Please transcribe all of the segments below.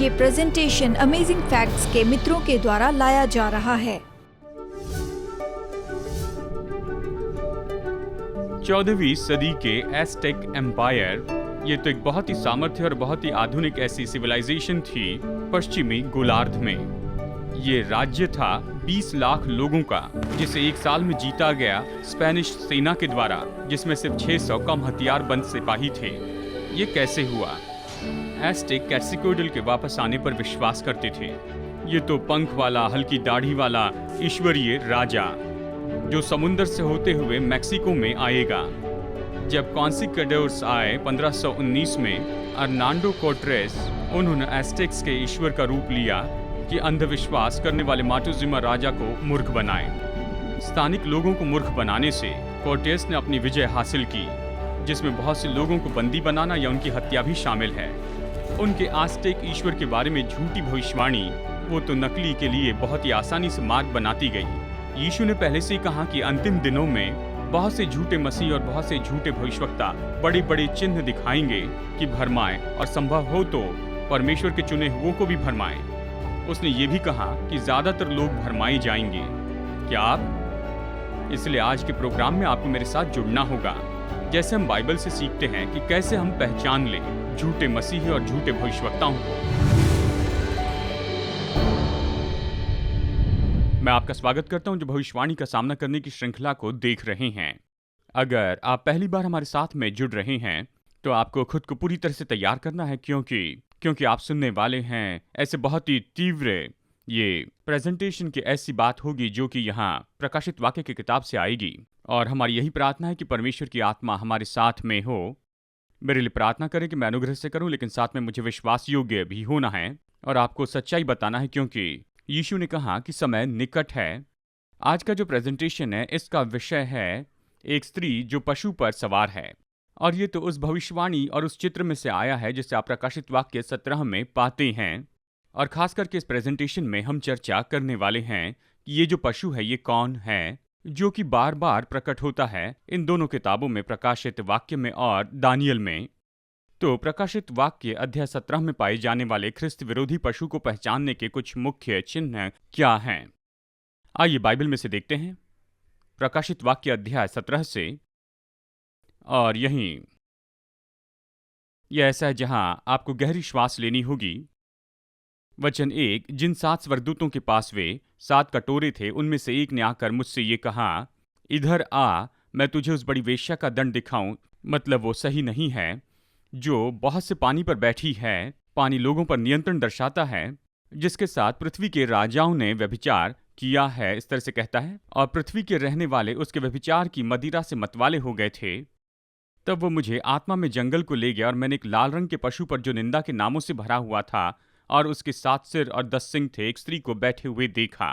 ये presentation amazing facts के मित्रों के द्वारा लाया जा रहा है। 14वीं सदी के एज़टेक एम्पायर, ये तो एक बहुत ही सामर्थ्य और बहुत ही आधुनिक ऐसी सिविलाइजेशन थी पश्चिमी गोलार्ध में। ये राज्य था 20 लाख लोगों का, जिसे एक साल में जीता गया स्पेनिश सेना के द्वारा, जिसमें सिर्फ 600 कम हथियारबंद सिपाही थे। ये कैसे हुआ? एज़टेक क्वैटज़िकोएट्ल के वापस आने पर विश्वास करते थे। ये तो पंख वाला, हल्की दाढ़ी वाला ईश्वरीय राजा जो समुंदर से होते हुए मैक्सिको में आएगा। जब कॉन्क्विस्टाडोर्स आए 1519 में, अर्नाल्डो कोर्टेस, उन्होंने एज़टेक्स के ईश्वर का रूप लिया कि अंधविश्वास करने वाले मोंटेजुमा राजा को मूर्ख बनाए। स्थानिक लोगों को मूर्ख बनाने से कोर्टेस ने अपनी विजय हासिल की, जिसमें बहुत से लोगों को बंदी बनाना या उनकी हत्या भी शामिल है। उनके आस्टेक ईश्वर के बारे में झूठी भविष्यवाणी, वो तो नकली के लिए बहुत ही आसानी से मार्ग बनाती गई। यीशु ने पहले से ही कहा कि अंतिम दिनों में बहुत से झूठे मसीह और बहुत से झूठे भविष्यवक्ता बड़े बड़े चिन्ह दिखाएंगे कि भरमाएं, और संभव हो तो परमेश्वर के चुने हुओं को भी भरमाएं। उसने ये भी कहा कि ज्यादातर लोग भरमाए जाएंगे। क्या आप? इसलिए आज के प्रोग्राम में आपको मेरे साथ जुड़ना होगा, जैसे हम बाइबल से सीखते हैं कि कैसे हम पहचान लें झूठे मसीही और झूठे भविष्यवक्ताओं को। मैं आपका स्वागत करता हूं जो भविष्यवाणी का सामना करने की श्रृंखला को देख रहे हैं। अगर आप पहली बार हमारे साथ में जुड़ रहे हैं तो आपको खुद को पूरी तरह से तैयार करना है, क्योंकि आप सुनने वाले हैं ऐसे बहुत ही तीव्र ये प्रेजेंटेशन की ऐसी बात होगी जो कि यहाँ प्रकाशित वाक्य की किताब से आएगी। और हमारी यही प्रार्थना है कि परमेश्वर की आत्मा हमारे साथ में हो। मेरे लिए प्रार्थना करें कि मैं अनुग्रह से करूं, लेकिन साथ में मुझे विश्वास योग्य भी होना है और आपको सच्चाई बताना है, क्योंकि यीशु ने कहा कि समय निकट है। आज का जो प्रेजेंटेशन है, इसका विषय है एक स्त्री जो पशु पर सवार है। और ये तो उस भविष्यवाणी और उस चित्र में से आया है जिसे आप प्रकाशित वाक्य 17 में पाते हैं। और खास करके इस प्रेजेंटेशन में हम चर्चा करने वाले हैं कि ये जो पशु है ये कौन है, जो कि बार बार प्रकट होता है इन दोनों किताबों में, प्रकाशित वाक्य में और दानियल में। तो प्रकाशित वाक्य अध्याय 17 में पाए जाने वाले ख्रिस्त विरोधी पशु को पहचानने के कुछ मुख्य चिन्ह क्या हैं? आइए बाइबल में से देखते हैं प्रकाशित वाक्य अध्याय 17 से। और यहीं यह ऐसा है जहां आपको गहरी श्वास लेनी होगी। वचन 1, जिन 7 स्वर्गदूतों के पास वे 7 कटोरे थे, उनमें से एक ने आकर मुझसे ये कहा, इधर आ, मैं तुझे उस बड़ी वेश्या का दंड दिखाऊं, मतलब वो सही नहीं है, जो बहुत से पानी पर बैठी है। पानी लोगों पर नियंत्रण दर्शाता है, जिसके साथ पृथ्वी के राजाओं ने व्यभिचार किया है, इस तरह से कहता है। और पृथ्वी के रहने वाले उसके व्यभिचार की मदिरा से मतवाले हो गए थे। तब वो मुझे आत्मा में जंगल को ले गया, और मैंने एक लाल रंग के पशु पर जो निंदा के नामों से भरा हुआ था और उसके 7 सिर और 10 सिंग थे, एक स्त्री को बैठे हुए देखा।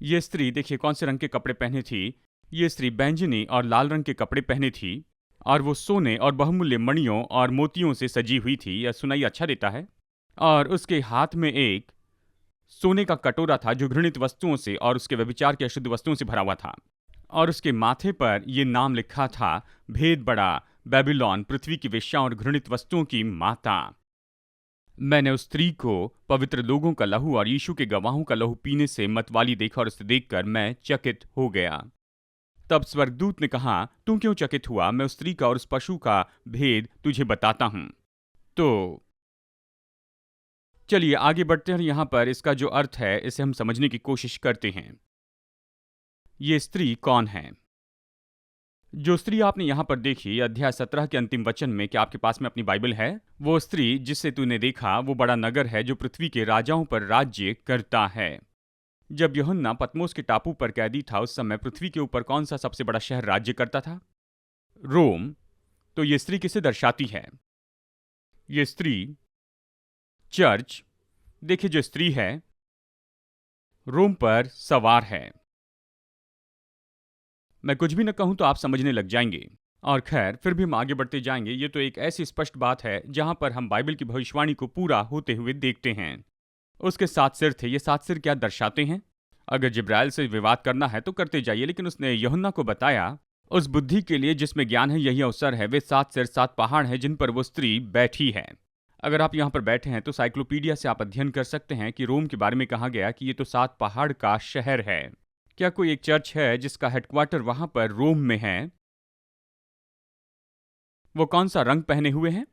ये स्त्री, देखिए कौन से रंग के कपड़े पहने थी। ये स्त्री बैंगनी और लाल रंग के कपड़े पहने थी, और वो सोने और बहुमूल्य मणियों और मोतियों से सजी हुई थी। यह सुनाई अच्छा देता है। और उसके हाथ में एक सोने का कटोरा था जो घृणित वस्तुओं से और उसके व्यभिचार की अशुद्ध वस्तुओं से भरा हुआ था। और उसके माथे पर यह नाम लिखा था, भेद बड़ा, बेबीलोन, पृथ्वी की वेश्या और घृणित वस्तुओं की माता। मैंने उस स्त्री को पवित्र लोगों का लहू और यीशु के गवाहों का लहू पीने से मतवाली देखा, और उसे देखकर मैं चकित हो गया। तब स्वर्गदूत ने कहा, तू क्यों चकित हुआ? मैं उस स्त्री का और उस पशु का भेद तुझे बताता हूं। तो चलिए आगे बढ़ते हैं। यहाँ पर इसका जो अर्थ है इसे हम समझने की कोशिश करते हैं। ये स्त्री कौन है? जो स्त्री आपने यहाँ पर देखी अध्याय 17 के अंतिम वचन में, क्या आपके पास में अपनी बाइबल है? वो स्त्री जिसे तूने देखा वो बड़ा नगर है जो पृथ्वी के राजाओं पर राज्य करता है। जब यूहन्ना पतमोस के टापू पर कैदी था, उस समय पृथ्वी के ऊपर कौन सा सबसे बड़ा शहर राज्य करता था? रोम। तो ये स्त्री किसे दर्शाती है? ये स्त्री चर्च, देखिए जो स्त्री है रोम पर सवार है। मैं कुछ भी न कहूं तो आप समझने लग जाएंगे। और खैर फिर भी हम आगे बढ़ते जाएंगे। ये तो एक ऐसी स्पष्ट बात है जहां पर हम बाइबल की भविष्यवाणी को पूरा होते हुए देखते हैं। उसके 7 सिर थे। ये 7 सिर क्या दर्शाते हैं? अगर जिब्राइल से विवाद करना है तो करते जाइए, लेकिन उसने यूहन्ना को बताया उस बुद्धि के लिए जिसमें ज्ञान है यही अवसर है। वे 7 सिर 7 पहाड़ हैं जिन पर वो स्त्री बैठी है। अगर आप यहाँ पर बैठे हैं तो साइक्लोपीडिया से आप अध्ययन कर सकते हैं कि रोम के बारे में कहा गया कि ये तो 7 पहाड़ का शहर है। क्या कोई एक चर्च है जिसका हेडक्वार्टर वहां पर रोम में है? वो कौन सा रंग पहने हुए हैं?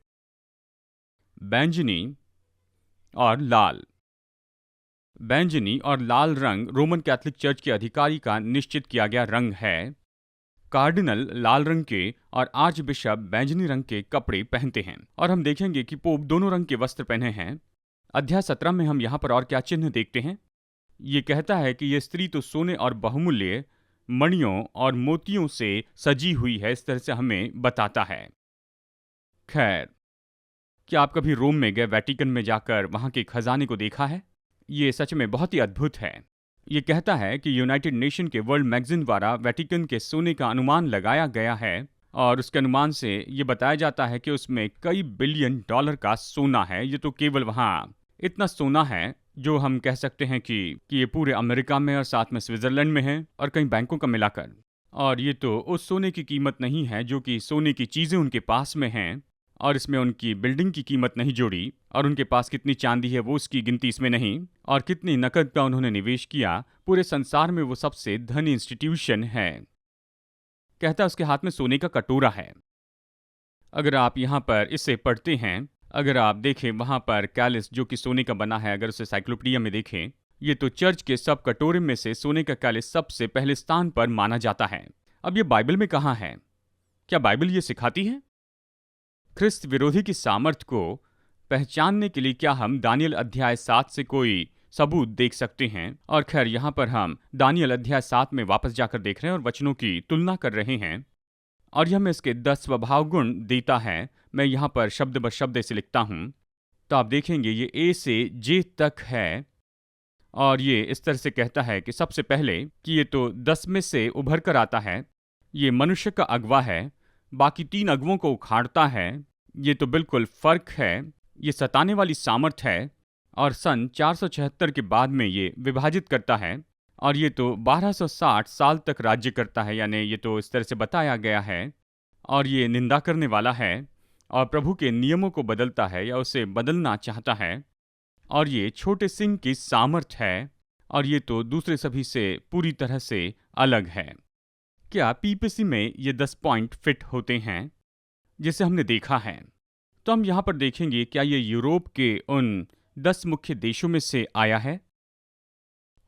बैंगनी और लाल। बैंगनी और लाल रंग रोमन कैथोलिक चर्च के अधिकारी का निश्चित किया गया रंग है। कार्डिनल लाल रंग के और आर्च बिशप बैंगनी रंग के कपड़े पहनते हैं, और हम देखेंगे कि पोप दोनों रंग के वस्त्र पहने हैं। अध्याय 17 में हम यहाँ पर और क्या चिन्ह देखते हैं? ये कहता है कि यह स्त्री तो सोने और बहुमूल्य मणियों और मोतियों से सजी हुई है, इस तरह से हमें बताता है। खैर, क्या आप कभी रोम में गए, वेटिकन में जाकर वहां के खजाने को देखा है? ये सच में बहुत ही अद्भुत है। ये कहता है कि यूनाइटेड नेशन के वर्ल्ड मैगजीन द्वारा वेटिकन के सोने का अनुमान लगाया गया है, और उसके अनुमान से ये बताया जाता है कि उसमें कई बिलियन डॉलर का सोना है। ये तो केवल वहाँ इतना सोना है जो हम कह सकते हैं कि ये पूरे अमेरिका में और साथ में स्विट्जरलैंड में है और कई बैंकों का मिलाकर। और ये तो उस सोने की कीमत नहीं है जो कि सोने की चीज़ें उनके पास में हैं, और इसमें उनकी बिल्डिंग की कीमत नहीं जोड़ी, और उनके पास कितनी चांदी है वो उसकी गिनती इसमें नहीं, और कितनी नकद का उन्होंने निवेश किया। पूरे संसार में वो सबसे धनी इंस्टीट्यूशन है। कहता है उसके हाथ में सोने का कटोरा है। अगर आप यहाँ पर इसे पढ़ते हैं, अगर आप देखें वहाँ पर कैलिस जो कि सोने का बना है, अगर उसे साइक्लोपीडिया में देखें, ये तो चर्च के सब कटोरे में से सोने का कैलिस सबसे पहले स्थान पर माना जाता है। अब ये बाइबल में कहाँ है? क्या बाइबल ये सिखाती है? ख्रिस्त विरोधी की सामर्थ्य को पहचानने के लिए क्या हम दानियल अध्याय 7 से कोई सबूत देख सकते हैं? और खैर, यहाँ पर हम दानियल अध्याय 7 में वापस जाकर देख रहे हैं और वचनों की तुलना कर रहे हैं, और यह हमें इसके 10 स्वभाव गुण देता है। मैं यहाँ पर शब्द ब शब्द इसे लिखता हूँ, तो आप देखेंगे ये ए से जे तक है, और ये इस तरह से कहता है कि सबसे पहले कि ये तो 10 में से उभर कर आता है, ये मनुष्य का अगवा है, बाकी 3 अगवों को उखाड़ता है, ये तो बिल्कुल फर्क है, ये सताने वाली सामर्थ है, और सन 476 के बाद में ये विभाजित करता है, और ये तो 1260 साल तक राज्य करता है, यानी ये तो इस तरह से बताया गया है, और ये निंदा करने वाला है और प्रभु के नियमों को बदलता है या उसे बदलना चाहता है, और ये छोटे सिंह की सामर्थ है, और ये तो दूसरे सभी से पूरी तरह से अलग है। क्या पीपीसी में ये 10 पॉइंट फिट होते हैं जिसे हमने देखा है? तो हम यहाँ पर देखेंगे क्या ये यूरोप के उन 10 मुख्य देशों में से आया है?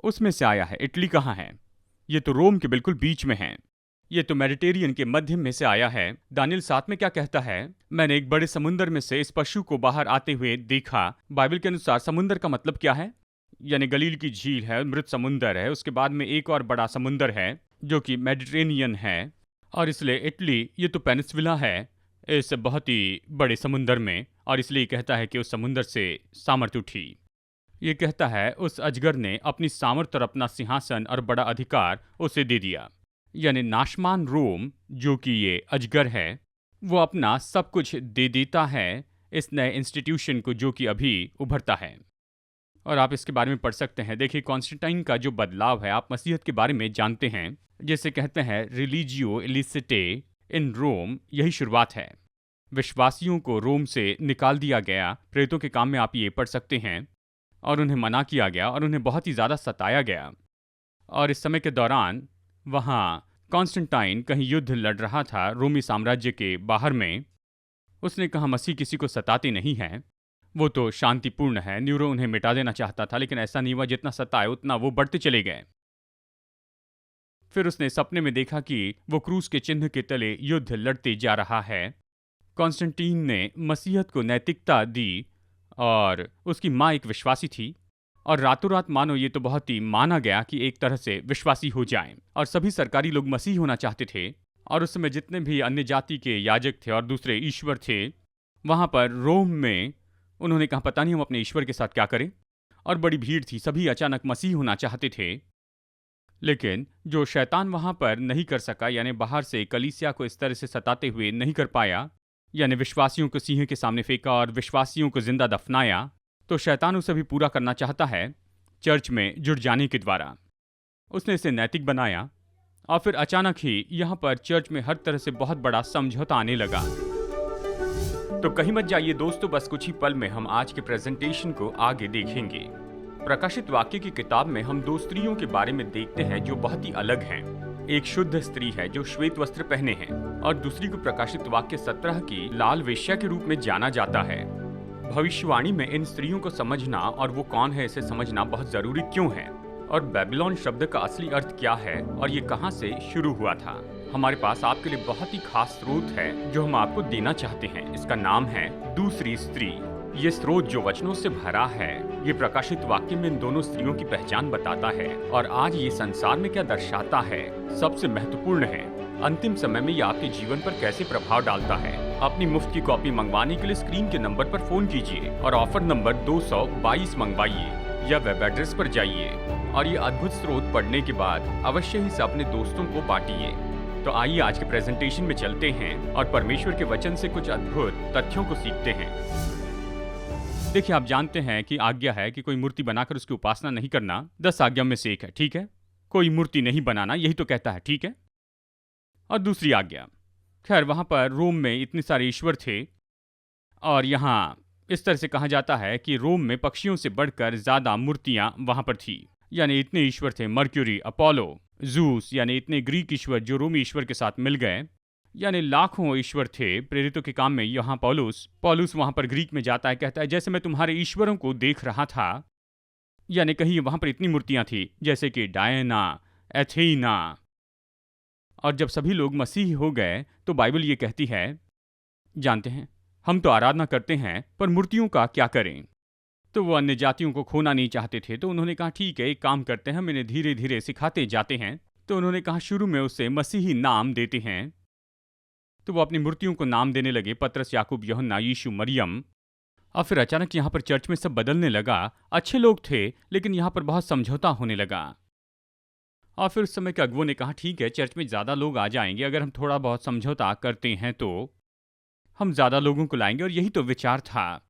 उसमें से आया है। इटली कहाँ है? ये तो रोम के बिल्कुल बीच में है। ये तो मेडिटेरियन के मध्य में से आया है। दानियल 7 में क्या कहता है? मैंने एक बड़े समुद्र में से इस पशु को बाहर आते हुए देखा। बाइबल के अनुसार समुद्र का मतलब क्या है? यानी गलील की झील है, मृत समुद्र है, उसके बाद में एक और बड़ा समुद्र है जो कि मेडिटेरेनियन है, और इसलिए इटली ये तो पेनिनसुला है इस बहुत ही बड़े समुद्र में, और इसलिए कहता है कि उस समुद्र से सामर्थ उठी। ये कहता है उस अजगर ने अपनी सामर्थ और अपना सिंहासन और बड़ा अधिकार उसे दे दिया, यानी नाशमान रोम जो कि ये अजगर है, वो अपना सब कुछ दे देता है इस नए इंस्टीट्यूशन को जो कि अभी उभरता है। और आप इसके बारे में पढ़ सकते हैं। देखिए, कॉन्स्टेंटाइन का जो बदलाव है, आप मसीहत के बारे में जानते हैं, जैसे कहते हैं रिलीजियो इलिसिटे इन रोम, यही शुरुआत है। विश्वासियों को रोम से निकाल दिया गया। प्रेतों के काम में आप ये पढ़ सकते हैं, और उन्हें मना किया गया और उन्हें बहुत ही ज़्यादा सताया गया। और इस समय के दौरान वहाँ कॉन्स्टेंटाइन कहीं युद्ध लड़ रहा था रोमी साम्राज्य के बाहर में। उसने कहा मसीह किसी को सताते नहीं है, वो तो शांतिपूर्ण है। न्यूरो उन्हें मिटा देना चाहता था, लेकिन ऐसा नहीं हुआ। जितना सताए उतना वो बढ़ते चले गए। फिर उसने सपने में देखा कि वो क्रूस के चिन्ह के तले युद्ध लड़ते जा रहा है। कॉन्स्टेंटीन ने मसीहत को नैतिकता दी, और उसकी माँ एक विश्वासी थी, और रातों रात मानो ये तो बहुत ही माना गया कि एक तरह से विश्वासी हो जाएं, और सभी सरकारी लोग मसीह होना चाहते थे। और उस समय जितने भी अन्य जाति के याजक थे और दूसरे ईश्वर थे, वहाँ पर रोम में उन्होंने कहा पता नहीं हम अपने ईश्वर के साथ क्या करें। और बड़ी भीड़ थी, सभी अचानक मसीह होना चाहते थे। लेकिन जो शैतान वहाँ पर नहीं कर सका, यानी बाहर से कलीसिया को इस तरह से सताते हुए नहीं कर पाया, यानी विश्वासियों को सिंह के सामने फेंका और विश्वासियों को जिंदा दफनाया, तो शैतान उसे भी पूरा करना चाहता है चर्च में जुड़ जाने के द्वारा। उसने इसे नैतिक बनाया, और फिर अचानक ही यहाँ पर चर्च में हर तरह से बहुत बड़ा समझौता आने लगा। तो कहीं मत जाइए दोस्तों, बस कुछ ही पल में हम आज के प्रेजेंटेशन को आगे देखेंगे। प्रकाशित वाक्य की किताब में हम दो स्त्रियों के बारे में देखते हैं जो बहुत ही अलग हैं। एक शुद्ध स्त्री है जो श्वेत वस्त्र पहने हैं और दूसरी को प्रकाशित वाक्य 17 की लाल वेश्या के रूप में जाना जाता है। भविष्यवाणी में इन स्त्रियों को समझना और वो कौन है इसे समझना बहुत जरूरी क्यों है, और बेबीलोन शब्द का असली अर्थ क्या है और ये कहां से शुरू हुआ था। हमारे पास आपके लिए बहुत ही खास स्रोत है जो हम आपको देना चाहते हैं। इसका नाम है दूसरी स्त्री। ये स्रोत जो वचनों से भरा है, ये प्रकाशित वाक्य में इन दोनों स्त्रियों की पहचान बताता है और आज ये संसार में क्या दर्शाता है सबसे महत्वपूर्ण है। अंतिम समय में ये आपके जीवन पर कैसे प्रभाव डालता है। अपनी मुफ्त की कॉपी मंगवाने के लिए स्क्रीन के नंबर पर फोन कीजिए और ऑफर नंबर 222 मंगवाइए या वेब एड्रेस पर जाइए और ये अद्भुत स्रोत पढ़ने के बाद अवश्य ही इसे अपने दोस्तों को बांटिए। तो आइए आज के प्रेजेंटेशन में चलते हैं और परमेश्वर के वचन से कुछ अद्भुत तथ्यों को सीखते हैं। देखिए, आप जानते हैं कि आज्ञा है कि कोई मूर्ति बनाकर उसकी उपासना नहीं करना। 10 आज्ञा में से एक है, ठीक है। कोई मूर्ति नहीं बनाना, यही तो कहता है, ठीक है। और दूसरी आज्ञा, खैर वहां पर रोम में इतने सारे ईश्वर थे और यहाँ इस तरह से कहा जाता है कि रोम में पक्षियों से बढ़कर ज्यादा मूर्तियां वहां पर थी। यानी इतने ईश्वर थे, मर्क्यूरी, अपोलो, जूस, यानी इतने ग्रीक ईश्वर जो रोमी ईश्वर के साथ मिल गए। यानी लाखों ईश्वर थे। प्रेरितों के काम में यहाँ पौलुस वहां पर ग्रीक में जाता है, कहता है जैसे मैं तुम्हारे ईश्वरों को देख रहा था। यानी कहीं वहां पर इतनी मूर्तियां थी जैसे कि डायना, एथेना। और जब सभी लोग मसीही हो गए तो बाइबल ये कहती है, जानते हैं हम तो आराधना करते हैं पर मूर्तियों का क्या करें। तो वो अन्य जातियों को खोना नहीं चाहते थे, तो उन्होंने कहा ठीक है, एक काम करते हैं, हम इन्हें धीरे धीरे सिखाते जाते हैं। तो उन्होंने कहा शुरू में उसे मसीही नाम देते हैं। तो वो अपनी मूर्तियों को नाम देने लगे, पतरस, याकूब, यूहन्ना, यीशु, मरियम। और फिर अचानक यहाँ पर चर्च में सब बदलने लगा। अच्छे लोग थे लेकिन यहाँ पर बहुत समझौता होने लगा। और फिर उस समय के अगुओं ने कहा ठीक है, चर्च में ज़्यादा लोग आ जाएंगे, अगर हम थोड़ा बहुत समझौता करते हैं तो हम ज़्यादा लोगों को लाएंगे। और यही तो विचार था।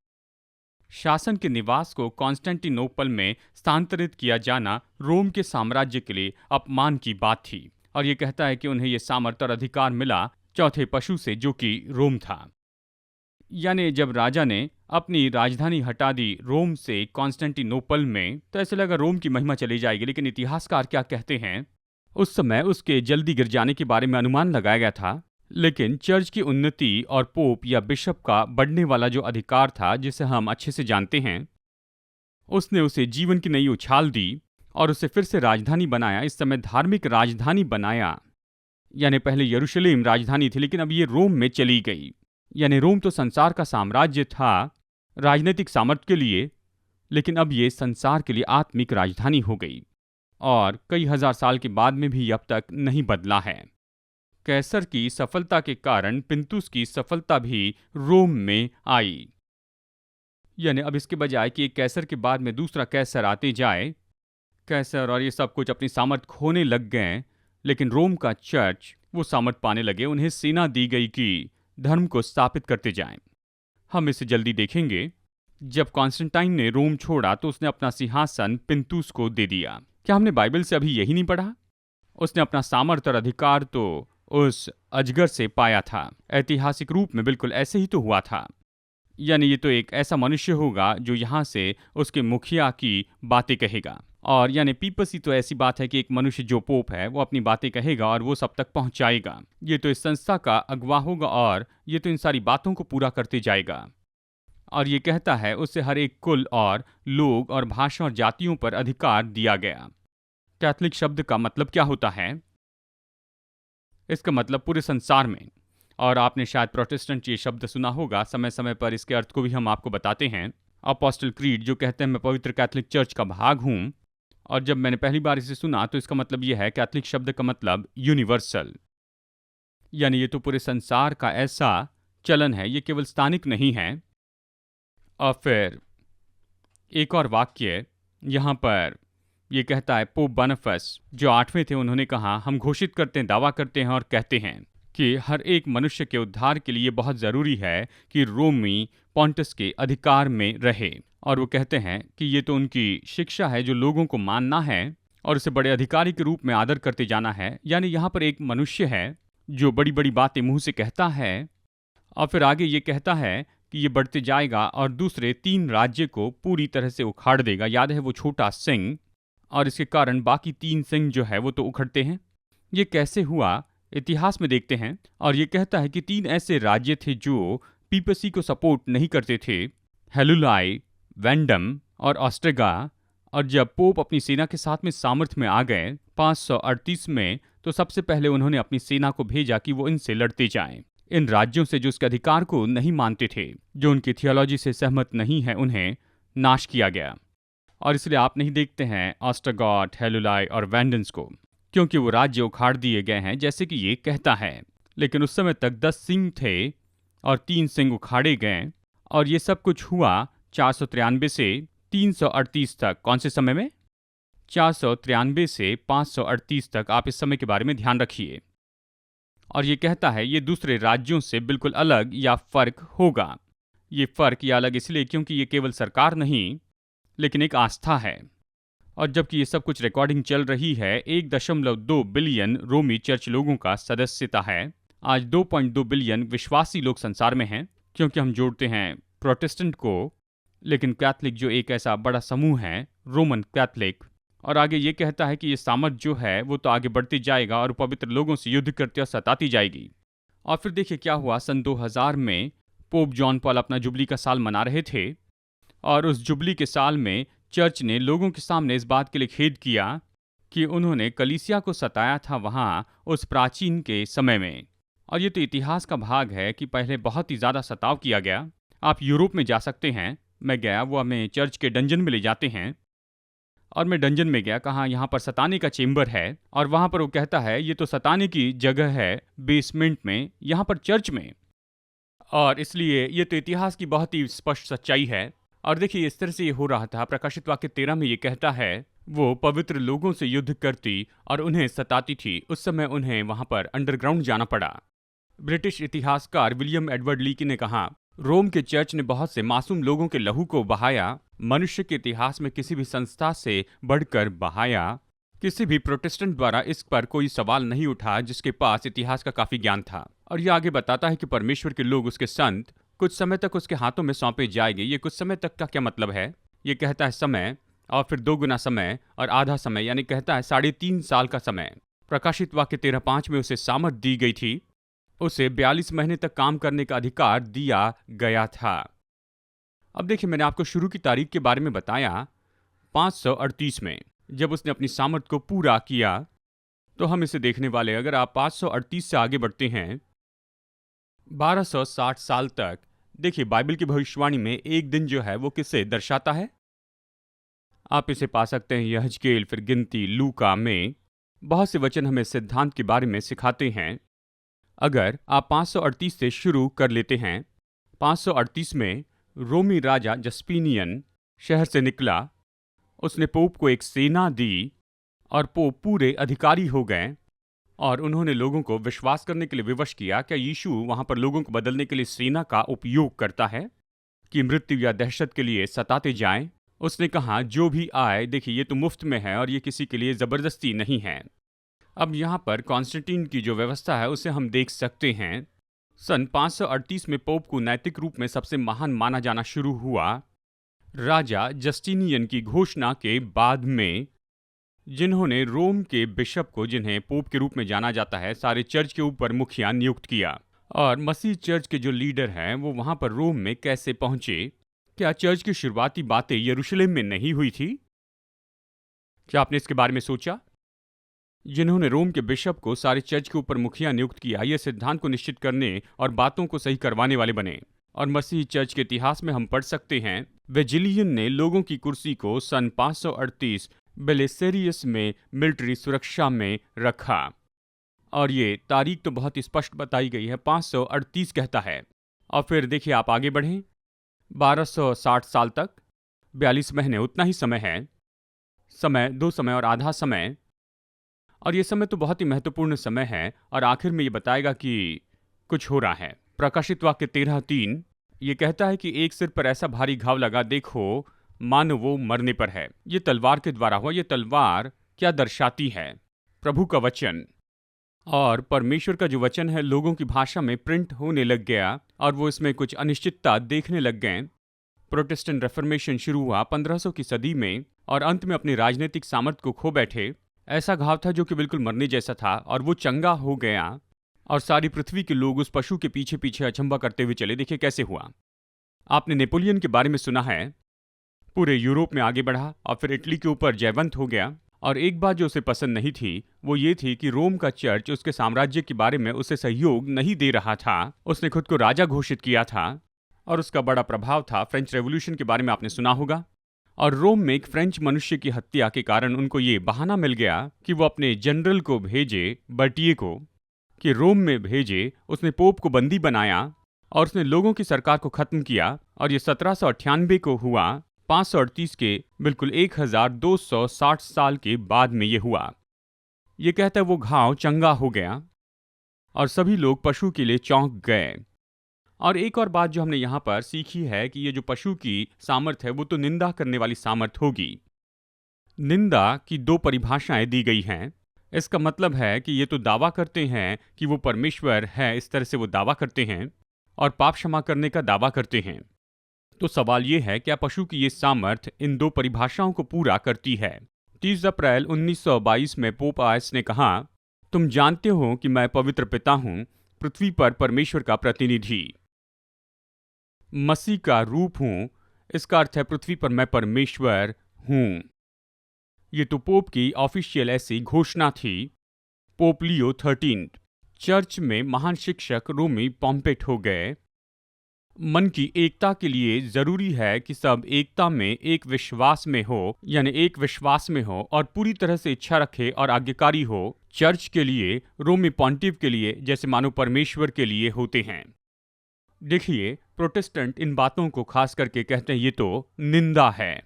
शासन के निवास को कॉन्स्टेंटिनोपल में स्थानांतरित किया जाना रोम के साम्राज्य के लिए अपमान की बात थी। और ये कहता है कि उन्हें यह सामर्थ्य और अधिकार मिला चौथे पशु से, जो कि रोम था। यानी जब राजा ने अपनी राजधानी हटा दी रोम से कॉन्स्टेंटिनोपल में, तो ऐसे लगा रोम की महिमा चली जाएगी। लेकिन इतिहासकार क्या कहते हैं, उस समय उसके जल्दी गिर जाने के बारे में अनुमान लगाया गया था। लेकिन चर्च की उन्नति और पोप या बिशप का बढ़ने वाला जो अधिकार था, जिसे हम अच्छे से जानते हैं, उसने उसे जीवन की नई उछाल दी और उसे फिर से राजधानी बनाया। इस समय धार्मिक राजधानी बनाया। यानी पहले यरूशलेम राजधानी थी लेकिन अब ये रोम में चली गई। यानी रोम तो संसार का साम्राज्य था राजनीतिक सामर्थ्य के लिए, लेकिन अब ये संसार के लिए आत्मिक राजधानी हो गई। और कई हजार साल के बाद में भी अब तक नहीं बदला है। कैसर की सफलता के कारण पिंतुस की सफलता भी रोम में आई। यानी अब इसके बजाय कि एक कैसर के बाद में दूसरा कैसर आते जाए, कैसर और ये सब कुछ अपनी सामर्थ खोने लग गए, लेकिन रोम का चर्च वो सामर्थ पाने लगे। उन्हें सेना दी गई कि धर्म को स्थापित करते जाएं। हम इसे जल्दी देखेंगे। जब कॉन्स्टेंटाइन ने रोम छोड़ा तो उसने अपना सिंहासन पिंतुस को दे दिया। क्या हमने बाइबल से अभी यही नहीं पढ़ा? उसने अपना सामर्थ्य और अधिकार तो उस अजगर से पाया था। ऐतिहासिक रूप में बिल्कुल ऐसे ही तो हुआ था। यानी ये तो एक ऐसा मनुष्य होगा जो यहाँ से उसके मुखिया की बातें कहेगा। और यानी पीपसी तो ऐसी बात है कि एक मनुष्य जो पोप है वो अपनी बातें कहेगा और वो सब तक पहुंचाएगा। ये तो इस संस्था का अगवा होगा और ये तो इन सारी बातों को पूरा करते जाएगा। और ये कहता है उससे हर एक कुल और लोग और भाषा और जातियों पर अधिकार दिया गया। कैथोलिक शब्द का मतलब क्या होता है? इसका मतलब पूरे संसार में। और आपने शायद प्रोटेस्टेंट ये शब्द सुना होगा। समय समय पर इसके अर्थ को भी हम आपको बताते हैं। अपोस्टल क्रीड जो कहते हैं मैं पवित्र कैथोलिक चर्च का भाग हूँ। और जब मैंने पहली बार इसे सुना तो इसका मतलब यह है, कैथोलिक शब्द का मतलब यूनिवर्सल, यानी ये तो पूरे संसार का ऐसा चलन है, ये केवल स्थानिक नहीं है। और फिर एक और वाक्य यहाँ पर ये कहता है, पोप बोनाफस जो 8वें थे, उन्होंने कहा हम घोषित करते हैं, दावा करते हैं और कहते हैं कि हर एक मनुष्य के उद्धार के लिए बहुत ज़रूरी है कि रोमी पॉन्टस के अधिकार में रहे। और वो कहते हैं कि ये तो उनकी शिक्षा है जो लोगों को मानना है और उसे बड़े अधिकारी के रूप में आदर करते जाना है। यानी यहाँ पर एक मनुष्य है जो बड़ी बड़ी बातें मुंह से कहता है और फिर आगे ये कहता है कि ये बढ़ते जाएगा और दूसरे 3 राज्य को पूरी तरह से उखाड़ देगा। याद है वो छोटा सिंह, और इसके कारण बाकी 3 सिंह जो है वो तो उखड़ते हैं। ये कैसे हुआ इतिहास में देखते हैं, और ये कहता है कि 3 ऐसे राज्य थे जो पीपसी को सपोर्ट नहीं करते थे, हेलुलाई, वेंडम और ऑस्ट्रेगा। और जब पोप अपनी सेना के साथ में सामर्थ्य में आ गए 538 में, तो सबसे पहले उन्होंने अपनी सेना को भेजा कि वो इनसे लड़ते जाएं। इन राज्यों से जो उसके अधिकार को नहीं मानते थे, जो उनकी थियोलॉजी से सहमत नहीं है, उन्हें नाश किया गया। और इसलिए आप नहीं देखते हैं ऑस्ट्रोगॉट, हेलुलाई और वेंडेंस को, क्योंकि वो राज्य उखाड़ दिए गए हैं जैसे कि ये कहता है। लेकिन उस समय तक 10 सिंह थे और 3 सिंह उखाड़े गए, और ये सब कुछ हुआ 493 से 338 तक। कौन से समय में? 493 से 538 तक। आप इस समय के बारे में ध्यान रखिए। और ये कहता है ये दूसरे राज्यों से बिल्कुल अलग या फर्क होगा। ये फर्क या अलग इसलिए क्योंकि ये केवल सरकार नहीं, लेकिन एक आस्था है। और जबकि ये सब कुछ रिकॉर्डिंग चल रही है, 1.2 बिलियन रोमी चर्च लोगों का सदस्यता है। आज 2.2 बिलियन विश्वासी लोग संसार में हैं, क्योंकि हम जोड़ते हैं प्रोटेस्टेंट को, लेकिन कैथलिक जो एक ऐसा बड़ा समूह है, रोमन कैथलिक। और आगे ये कहता है कि ये सामर्थ जो है वो तो आगे बढ़ती जाएगा और पवित्र लोगों से युद्ध करते और सताती जाएगी। और फिर देखिए क्या हुआ। सन 2000 में पोप जॉन पॉल अपना जुबली का साल मना रहे थे, और उस जुबली के साल में चर्च ने लोगों के सामने इस बात के लिए खेद किया कि उन्होंने कलीसिया को सताया था वहाँ उस प्राचीन के समय में। और ये तो इतिहास का भाग है कि पहले बहुत ही ज़्यादा सताव किया गया। आप यूरोप में जा सकते हैं, मैं गया, वो हमें चर्च के डंजन में ले जाते हैं, और मैं डंजन में गया, कहाँ यहाँ पर सताने का चेम्बर है, और वहाँ पर वो कहता है ये तो सताने की जगह है बेसमेंट में, यहाँ पर चर्च में। और इसलिए ये तो इतिहास की बहुत ही स्पष्ट सच्चाई है। और देखिए इस तरह से ये हो रहा था। प्रकाशित वाक्य 13 में ये कहता है वो पवित्र लोगों से युद्ध करती और उन्हें सताती थी। उस समय उन्हें वहाँ पर अंडरग्राउंड जाना पड़ा। ब्रिटिश इतिहासकार विलियम एडवर्ड लीकी ने कहा, रोम के चर्च ने बहुत से मासूम लोगों के लहू को बहाया, मनुष्य के इतिहास में किसी भी संस्था से बढ़कर बहाया। किसी भी प्रोटेस्टेंट द्वारा इस पर कोई सवाल नहीं उठा जिसके पास इतिहास का काफी ज्ञान था। और यह आगे बताता है कि परमेश्वर के लोग, उसके संत, कुछ समय तक उसके हाथों में सौंपे जाएंगे। ये कुछ समय तक का क्या मतलब है? ये कहता है समय, और फिर 2 गुना समय और आधा समय, यानी कहता है 3.5 साल का समय। प्रकाशित वाक्य 13:5 में उसे सामर्थ दी गई थी, उसे 42 महीने तक काम करने का अधिकार दिया गया था। अब देखिए मैंने आपको शुरू की तारीख के बारे में बताया 538 में, जब उसने अपनी सामर्थ को पूरा किया। तो हम इसे देखने वाले, अगर आप 538 से आगे बढ़ते हैं 1260 साल तक, देखिए बाइबल की भविष्यवाणी में एक दिन जो है वो किसे दर्शाता है? आप इसे पा सकते हैं यहजकेल, फिर गिनती, लूका में। बहुत से वचन हमें सिद्धांत के बारे में सिखाते हैं। अगर आप 538 से शुरू कर लेते हैं, 538 में रोमी राजा जस्पिनियन शहर से निकला। उसने पोप को एक सेना दी और पोप पूरे अधिकारी हो गए, और उन्होंने लोगों को विश्वास करने के लिए विवश किया क्या यीशु वहां पर लोगों को बदलने के लिए सेना का उपयोग करता है कि मृत्यु या दहशत के लिए सताते जाएं। उसने कहा जो भी आए, देखिए ये तो मुफ्त में है और ये किसी के लिए जबरदस्ती नहीं है। अब यहाँ पर कॉन्स्टेंटीन की जो व्यवस्था है उसे हम देख सकते हैं। सन 538 में पोप को नैतिक रूप में सबसे महान माना जाना शुरू हुआ राजा जस्टिनियन की घोषणा के बाद में, जिन्होंने रोम के बिशप को, जिन्हें पोप के रूप में जाना जाता है, सारे चर्च के ऊपर मुखिया नियुक्त किया। और मसीह चर्च के जो लीडर हैं वो वहां पर रोम में कैसे पहुंचे? क्या चर्च की शुरुआती बातें यरूशलेम में नहीं हुई थी? क्या आपने इसके बारे में सोचा? जिन्होंने रोम के बिशप को सारे चर्च के ऊपर मुखिया नियुक्त किया, यह सिद्धांत को निश्चित करने और बातों को सही करवाने वाले बने। और मसीह चर्च के इतिहास में हम पढ़ सकते हैं वेजिलियन ने लोगों की कुर्सी को सन 538 बेलेसेरियस में मिलिट्री सुरक्षा में रखा। और ये तारीख तो बहुत ही स्पष्ट बताई गई है, 538 कहता है। और फिर देखिए आप आगे बढ़ें 1260 साल तक, 42 महीने, उतना ही समय है। समय 2 समय और आधा समय, और ये समय तो बहुत ही महत्वपूर्ण समय है। और आखिर में ये बताएगा कि कुछ हो रहा है। प्रकाशित वाक्य 13:3 ये कहता है कि एक सिर पर ऐसा भारी घाव लगा, देखो मानो वो मरने पर है। ये तलवार के द्वारा हुआ। ये तलवार क्या दर्शाती है? प्रभु का वचन। और परमेश्वर का जो वचन है लोगों की भाषा में प्रिंट होने लग गया और वो इसमें कुछ अनिश्चितता देखने लग गए। प्रोटेस्टेंट रेफर्मेशन शुरू हुआ 1500 की सदी में और अंत में अपनी राजनीतिक सामर्थ्य को खो बैठे। ऐसा घाव था जो कि बिल्कुल मरने जैसा था और वो चंगा हो गया और सारी पृथ्वी के लोग उस पशु के पीछे पीछे अचंभा करते हुए चले। देखिए कैसे हुआ। आपने नेपोलियन के बारे में सुना है, पूरे यूरोप में आगे बढ़ा और फिर इटली के ऊपर जयवंत हो गया। और एक बात जो उसे पसंद नहीं थी वो ये थी कि रोम का चर्च उसके साम्राज्य के बारे में उसे सहयोग नहीं दे रहा था। उसने खुद को राजा घोषित किया था और उसका बड़ा प्रभाव था। फ्रेंच रेवोल्यूशन के बारे में आपने सुना होगा। और रोम में एक फ्रेंच मनुष्य की हत्या के कारण उनको ये बहाना मिल गया कि वो अपने जनरल को भेजे, बर्टिये को, कि रोम में भेजे। उसने पोप को बंदी बनाया और उसने लोगों की सरकार को खत्म किया। और ये 1798 को हुआ, 538 के बिल्कुल 1260 साल के बाद में ये हुआ। ये कहता है वो घाव चंगा हो गया और सभी लोग पशु के लिए चौंक गए। और एक और बात जो हमने यहाँ पर सीखी है कि ये जो पशु की सामर्थ है वो तो निंदा करने वाली सामर्थ होगी। निंदा की दो परिभाषाएं दी गई हैं। इसका मतलब है कि ये तो दावा करते हैं कि वो परमेश्वर है, इस तरह से वो दावा करते हैं और पाप क्षमा करने का दावा करते हैं। तो सवाल ये है क्या पशु की ये सामर्थ इन दो परिभाषाओं को पूरा करती है। 30 अप्रैल 1922 में पोप आयस ने कहा, तुम जानते हो कि मैं पवित्र पिता हूं, पृथ्वी पर परमेश्वर का प्रतिनिधि, मसीह का रूप हूं। इसका अर्थ है पृथ्वी पर मैं परमेश्वर हूं। ये तो पोप की ऑफिशियल ऐसी घोषणा थी। पोप लियो 13 चर्च में महान शिक्षक रोमी पॉम्पेट हो गए। मन की एकता के लिए जरूरी है कि सब एकता में एक विश्वास में हो, यानी एक विश्वास में हो और पूरी तरह से इच्छा रखे और आज्ञाकारी हो। चर्च के लिए, रोमी पॉन्टिफ के लिए जैसे मानो परमेश्वर के लिए होते हैं। देखिए प्रोटेस्टेंट इन बातों को खास करके कहते हैं ये तो निंदा है।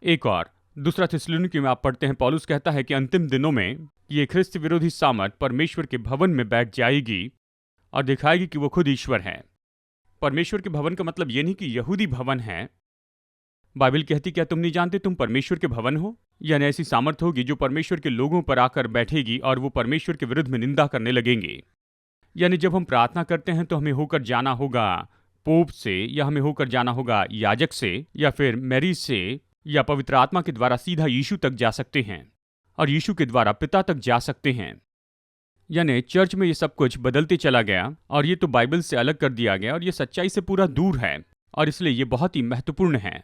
एक और दूसरा थिस्सलुनीकी में आप पढ़ते हैं, पौलुस कहता है कि अंतिम दिनों में ये ख्रिस्त विरोधी सामर्थ परमेश्वर के भवन में बैठ जाएगी और दिखाएगी कि वो खुद ईश्वर है। परमेश्वर के भवन का मतलब ये नहीं कि यहूदी भवन है। बाइबल कहती क्या तुम नहीं जानते तुम परमेश्वर के भवन हो? यानी ऐसी सामर्थ होगी जो परमेश्वर के लोगों पर आकर बैठेगी और वो परमेश्वर के विरुद्ध में निंदा करने लगेंगे। यानी जब हम प्रार्थना करते हैं तो हमें होकर जाना होगा पोप से, या हमें होकर जाना होगा याजक से, या फिर मैरी से, या पवित्र आत्मा के द्वारा सीधा यीशु तक जा सकते हैं और यीशु के द्वारा पिता तक जा सकते हैं। यानी चर्च में ये सब कुछ बदलते चला गया और ये तो बाइबल से अलग कर दिया गया और ये सच्चाई से पूरा दूर है और इसलिए ये बहुत ही महत्वपूर्ण है।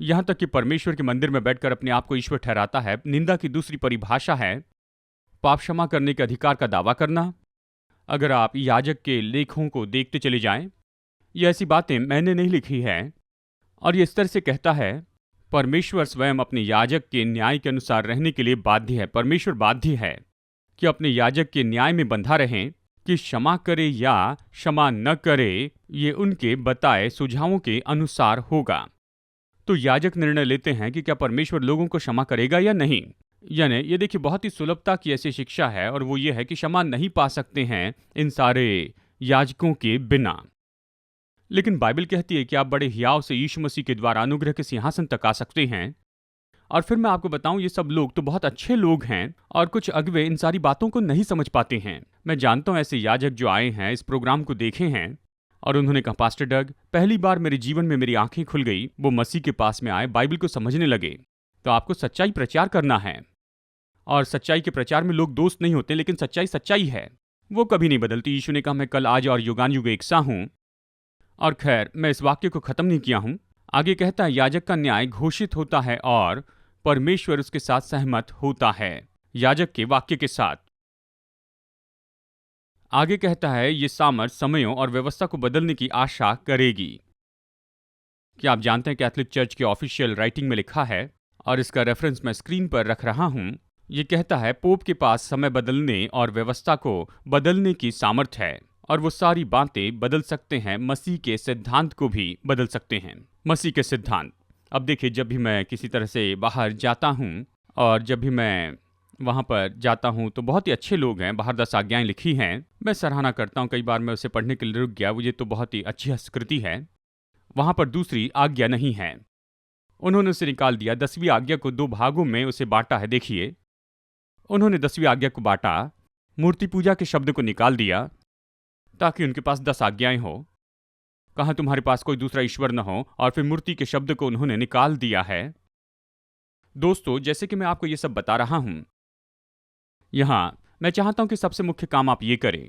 यहाँ तक कि परमेश्वर के मंदिर में बैठकर अपने आप को ईश्वर ठहराता है। निंदा की दूसरी परिभाषा है पाप क्षमा करने के अधिकार का दावा करना। अगर आप याजक के लेखों को देखते चले जाएं, ये ऐसी बातें मैंने नहीं लिखी है और ये इस तरह से कहता है परमेश्वर स्वयं अपने याजक के न्याय के अनुसार रहने के लिए बाध्य है। परमेश्वर बाध्य है कि अपने याजक के न्याय में बंधा रहें कि क्षमा करे या क्षमा न करे, ये उनके बताए सुझावों के अनुसार होगा। तो याजक निर्णय लेते हैं कि क्या परमेश्वर लोगों को क्षमा करेगा या नहीं। यानी ये देखिए बहुत ही सुलभता की ऐसी शिक्षा है और वो ये है कि क्षमा नहीं पा सकते हैं इन सारे याजकों के बिना। लेकिन बाइबल कहती है कि आप बड़े हियाव से यीशु मसीह के द्वारा अनुग्रह के सिंहासन तक आ सकते हैं। और फिर मैं आपको बताऊं ये सब लोग तो बहुत अच्छे लोग हैं और कुछ अगुवे इन सारी बातों को नहीं समझ पाते हैं। मैं जानता हूं ऐसे याजक जो आए हैं, इस प्रोग्राम को देखे हैं और उन्होंने कहा पास्टर डग पहली बार मेरे जीवन में मेरी आंखें खुल गई। वो मसीह के पास में आए, बाइबल को समझने लगे। तो आपको सच्चाई प्रचार करना है और सच्चाई के प्रचार में लोग दोस्त नहीं होते, लेकिन सच्चाई सच्चाई है, वो कभी नहीं बदलती। यीशु ने कहा मैं कल, आज और युगानुयुग एक सा हूं। और खैर मैं इस वाक्य को खत्म नहीं किया हूं। आगे कहता है याजक का न्याय घोषित होता है और परमेश्वर उसके साथ सहमत होता है, याजक के वाक्य के साथ। आगे कहता है ये सामर्थ समयों और व्यवस्था को बदलने की आशा करेगी। क्या आप जानते हैं कैथोलिक चर्च के ऑफिशियल राइटिंग में लिखा है और इसका रेफरेंस मैं स्क्रीन पर रख रहा हूं। ये कहता है पोप के पास समय बदलने और व्यवस्था को बदलने की सामर्थ है और वो सारी बातें बदल सकते हैं, मसीह के सिद्धांत को भी बदल सकते हैं। मसीह के सिद्धांत, अब देखिए जब भी मैं किसी तरह से बाहर जाता हूँ और जब भी मैं वहाँ पर जाता हूँ तो बहुत ही अच्छे लोग हैं, बाहर 10 आज्ञाएं लिखी हैं, मैं सराहना करता हूँ। कई बार मैं उसे पढ़ने के लिए रुक गया, मुझे तो बहुत ही अच्छी संस्कृति है। वहाँ पर दूसरी आज्ञा नहीं है, उन्होंने उसे निकाल दिया। 10वीं आज्ञा को 2 भागों में उसे बांटा है। देखिए उन्होंने 10वीं आज्ञा को बांटा, मूर्ति पूजा के शब्द को निकाल दिया ताकि उनके पास 10 आज्ञाएं हो। कहा तुम्हारे पास कोई दूसरा ईश्वर न हो, और फिर मूर्ति के शब्द को उन्होंने निकाल दिया है। दोस्तों, जैसे कि मैं आपको ये सब बता रहा हूं, यहां मैं चाहता हूं कि सबसे मुख्य काम आप ये करें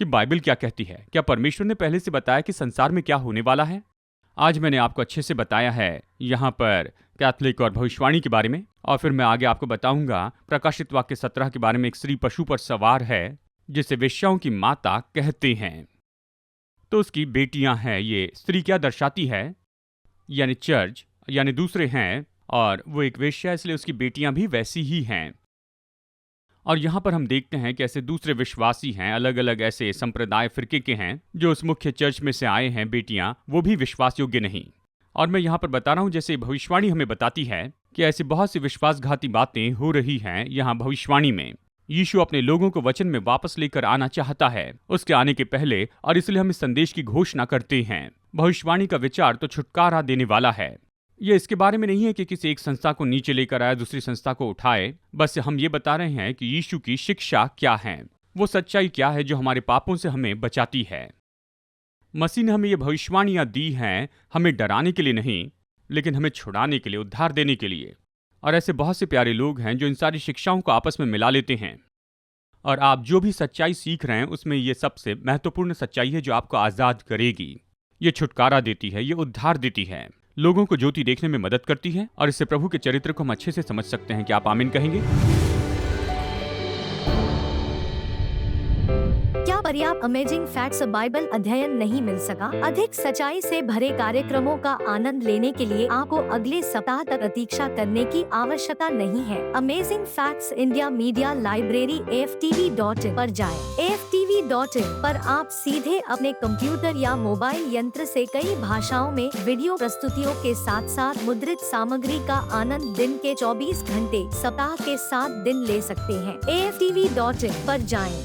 कि बाइबल क्या कहती है। क्या परमेश्वर ने पहले से बताया कि संसार में क्या होने वाला है? आज मैंने आपको अच्छे से बताया है यहाँ पर कैथलिक और भविष्यवाणी के बारे में, और फिर मैं आगे आपको बताऊंगा प्रकाशित वाक्य 17 के बारे में। एक स्त्री पशु पर सवार है जिसे वेश्याओं की माता कहते हैं, तो उसकी बेटियां हैं। ये स्त्री क्या दर्शाती है? यानी चर्च, यानी दूसरे हैं, और वो एक वेश्या, इसलिए उसकी बेटियां भी वैसी ही हैं। और यहाँ पर हम देखते हैं कि ऐसे दूसरे विश्वासी हैं, अलग अलग ऐसे संप्रदाय फिरके के हैं जो उस मुख्य चर्च में से आए हैं, बेटियां, वो भी विश्वास योग्य नहीं। और मैं यहाँ पर बता रहा हूँ, जैसे भविष्यवाणी हमें बताती है कि ऐसी बहुत सी विश्वासघाती बातें हो रही हैं यहाँ भविष्यवाणी में। यीशु अपने लोगों को वचन में वापस लेकर आना चाहता है उसके आने के पहले, और इसलिए हम इस संदेश की घोषणा करते हैं। भविष्यवाणी का विचार तो छुटकारा देने वाला है। ये इसके बारे में नहीं है कि किसी एक संस्था को नीचे लेकर आए, दूसरी संस्था को उठाए। बस हम ये बता रहे हैं कि यीशु की शिक्षा क्या है, वो सच्चाई क्या है जो हमारे पापों से हमें बचाती है। मसीह ने हमें ये भविष्यवाणियां दी हैं, हमें डराने के लिए नहीं, लेकिन हमें छुड़ाने के लिए, उद्धार देने के लिए। और ऐसे बहुत से प्यारे लोग हैं जो इन सारी शिक्षाओं को आपस में मिला लेते हैं। और आप जो भी सच्चाई सीख रहे हैं उसमें ये सबसे महत्वपूर्ण सच्चाई है जो आपको आज़ाद करेगी। ये छुटकारा देती है, ये उद्धार देती है, लोगों को ज्योति देखने में मदद करती है, और इससे प्रभु के चरित्र को हम अच्छे से समझ सकते हैं। क्या आप आमीन कहेंगे? क्या पर्याप्त अमेजिंग फैक्ट्स बाइबल अध्ययन नहीं मिल सका? अधिक सच्चाई से भरे कार्यक्रमों का आनंद लेने के लिए आपको अगले सप्ताह तक प्रतीक्षा करने की आवश्यकता नहीं है। Amazing facts India media library AFTV.in पर जाएं। AFTV.in पर आप सीधे अपने कंप्यूटर या मोबाइल यंत्र से कई भाषाओं में वीडियो प्रस्तुतियों के साथ साथ मुद्रित सामग्री का आनंद दिन के 24 घंटे सप्ताह के 7 दिन ले सकते हैं। AFTV.in पर जाएं।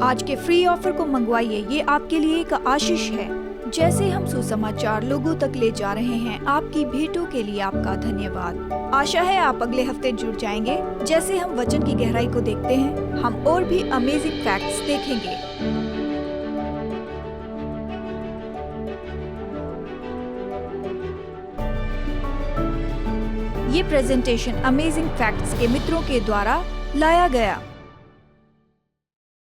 आज के फ्री ऑफर को मंगवाइए, ये आपके लिए एक आशीष है। जैसे हम सुसमाचार लोगों तक ले जा रहे हैं, आपकी भेंटों के लिए आपका धन्यवाद। आशा है आप अगले हफ्ते जुड़ जाएंगे। जैसे हम वचन की गहराई को देखते हैं, हम और भी अमेजिंग फैक्ट्स देखेंगे। ये प्रेजेंटेशन अमेजिंग फैक्ट्स के मित्रों के द्वारा लाया गया।